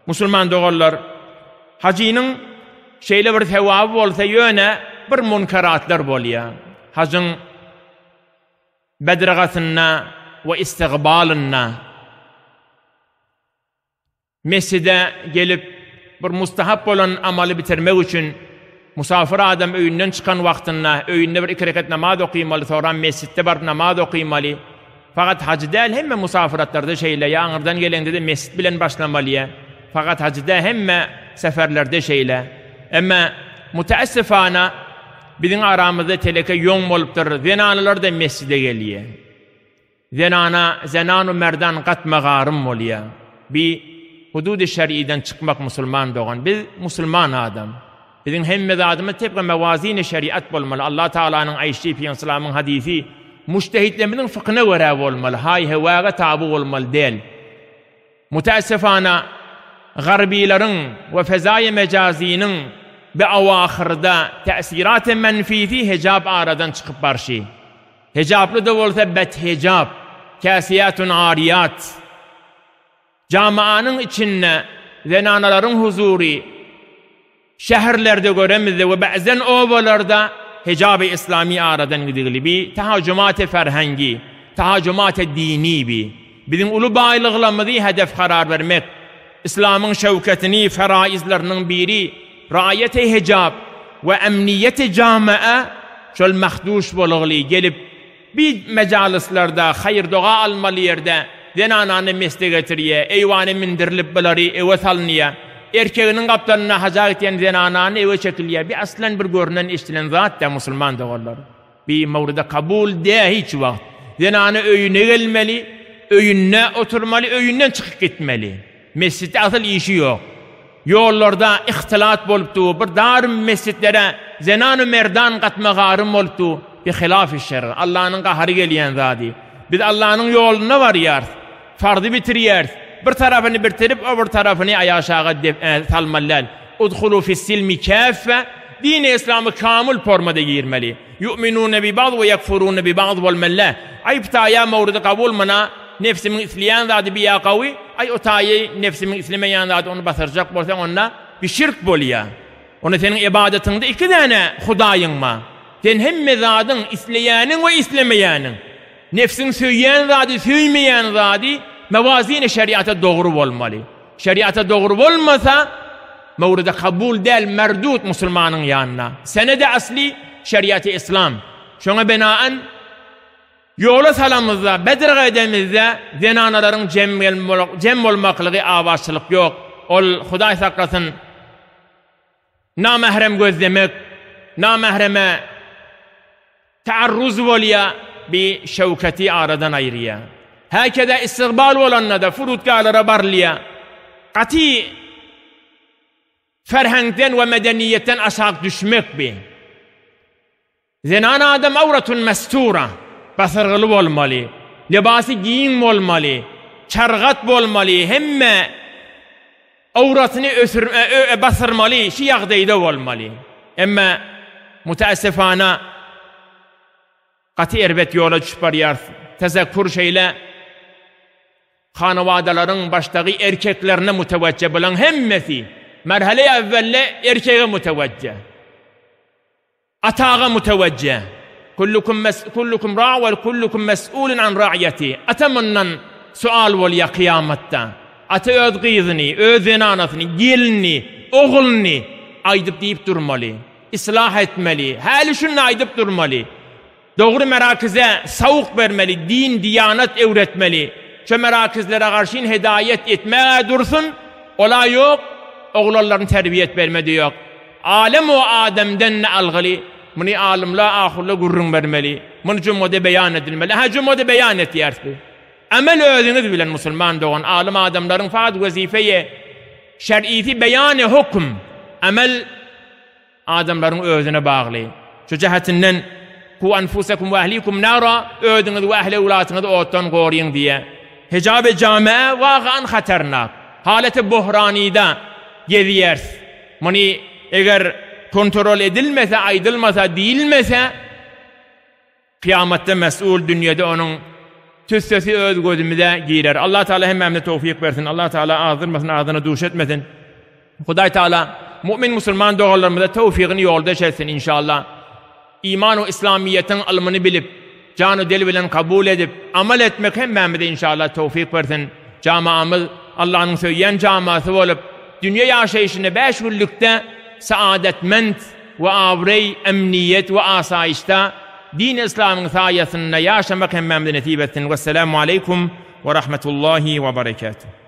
Musulman dogallar, hacının şeyle bir sevabı bolsa yöne bir munkaratlar bolýa. Hacın bedragatynna ve istiqbalynna mescide gelip bir mustahap bolan amaly bitirmek üçin musafir adam öýünden çıkan wagtynda öýünde bir 2 rekat namaz okuymaly, sonra mescitte barıp namaz okuymaly. Fakat hacı değil, hemme musafiratlarda şeyle, yaňyrdan gelende de mescid bilen başlamalyya. Fakat hacıda hemme seferlerde şeyle. Ama müteessifana bizim aramızda teleke yoň bolupdyr. Zenanalar da mescide gelýär. Zenanu merdan gatmagarym bolýar. Bir hudud-i şer'iden çıkmak musulman doğan. Biz musulman adam. Bizim hemme adamı tepki mevazin-i şeriat bolmaly. Allah Taala'nın Ayşe Peygamber'in hadisi mujtehidlerimiň fıkhına göre bolmaly. Hay hewaga tabi bolmaly değil. Müteessifana garbilerin ve fezai mecazinin bir avahırda tesirat-ı menfisi hicab aradan çıkıp barşi. Hicablı da olsa bet hicab, kasiyatun ariyat. Camianın içinde zenanaların huzuri, şehirlerde göremizde ve bazen ovalarda hicab-ı İslami aradan gidildi. Bir tahaccumat-ı ferhengi, tahaccumat-ı dini bir. Bizim ulu baylıqlamızı hedef karar vermek. İslam'ın şevketini, feraizlerinin biri, raiyet-i hicab ve emniyet-i camiye şöyle mahduş bolugli gelip bir mecalislarda, hayır doğa almalı yerde zenananı mesle getiriye, eyvanı mindirilip bilari eve salınıya, erkeğinin kaptanına haca eten zenananı eve çekiliye, bir aslen bir görünen iştilen zat da musulman doğarlar. Bir mevruda kabul de hiç vakt. Zenanı öyüne gelmeli, öyünne oturmalı, öyünden çıkıp gitmeli. Mescitte asıl işi yok. Yollarda ihtilat bolupdu, bir darım mescitlere zenanu merdan katmagarım bolupdu. Bir hilaf-ı şer'i. Allah'ın qaharı geliyen zadi. Biz Allah'ın yoluna varıyar. Fardı bitiriyar. Bir tarafını bitirip öbür tarafını ayaşağı salmallal. Udkhulu fissilmi kaffe. Din-i İslam'ı kamil formada girmeli. Yu'minune bi ba'd ve yekfurune bi ba'd vel mellah. Ayıpta ya mevrudu kabul mana nefsimin isleyen zadi bir ya kavi. Ay otayı nefsimin islemeyen zadi onu basıracak bolsan onunla bir şirk bolýar. Onu senin ibadetinde 2 tane hudayın var. Sen hem mezadın isleyenin ve islemeyenin. Nefsin söyleyen zadi, söylemeyen zadi mevazin-i şeriata doğru olmalı. Şeriata doğru olmasa mevruda kabul değil, merdut Müslümanın yanına. Senede asli şeriat-ı İslam. Şuna binaen yola salamızda, Bedir edemizde zenanaların cem olmaklığı avaçlılık yok. Ol Huday saklasın namahrem gözlemek, namahreme taarruz bolya bir şevketi aradan ayırıya. Hakeda istiqbal olanla da furutkalara barlıya. Kati ferhengden ve medeniyetten aşağı düşmek bir. Zenana adam avratun mestura. Basırgılı olmalı. Libası giyin olmalı. Çargat olmalı. Hemme avratını basırmalı. Şiyagdeyde olmalı. Ama müteessifana katı erbet yola çıkarıyar. Tezekkur şeyle hanavadaların baştaki erkeklerine müteveccih bulan hemmesi merhale evvelle erkeğe müteveccih. Atağa müteveccih. Kullukum ra' ve kullukum mes'ulun an ra'yeti. Atamannan sual ol kıyametta. Ata öz kızını, öz zenanasını, gelini, oğlunu aydıp deyip durmalı. İslah etmeli. Hali şunla aydıp durmalı. Doğru merakize savuk vermeli. Din, diyanet öğretmeli. Şu merakizlere karşı hidayet etmeye dursun. Olay yok. Oğulların terbiyet vermedi yok. Alem o Adem'den ne algılı? Bunu alimla, ahurla gurrun vermeli. Bunu cümlede beyan edilmeli. Ha cümlede beyan et yersi. Amel özünüz bilen Müslüman doğan alim adamların fakat vazifeye şer'iti beyan-ı hüküm. Amel adamların özüne bağlı. Şu cihetinden ku enfusekum ve ehlikum nara ödünüz ve ehli ulatınız ottan koruyun diye. Hicab-ı camiye vağan haternak. Haleti buhranida geziyers. Bunu eğer kontrol edilmese, aydılmasa, değilmese kıyamette mesul dünyada onun tüssesi öz gözümüze girer. Allah Teala hemmemne tevfik versin. Allah Teala azdırmasın, ağzına duş etmesin. Huday Teala mümin Müslüman doğrularımıza tevfikini yoldaş etsin inşallah. İman ve İslamiyet'in ilmini bilip, canı deli bilen kabul edip, amel etmek hemmemde inşallah tevfik versin. Camaamız Allah'ın söyleyen caması olup, dünya yaşayışında 5 günlükte saadetmend ve avrey, emniyet ve asayişte din İslam'ın sayesinde yaşamak hemmemde nasip etsin. Vesselamu aleyküm ve rahmetullahi ve berekatuhu.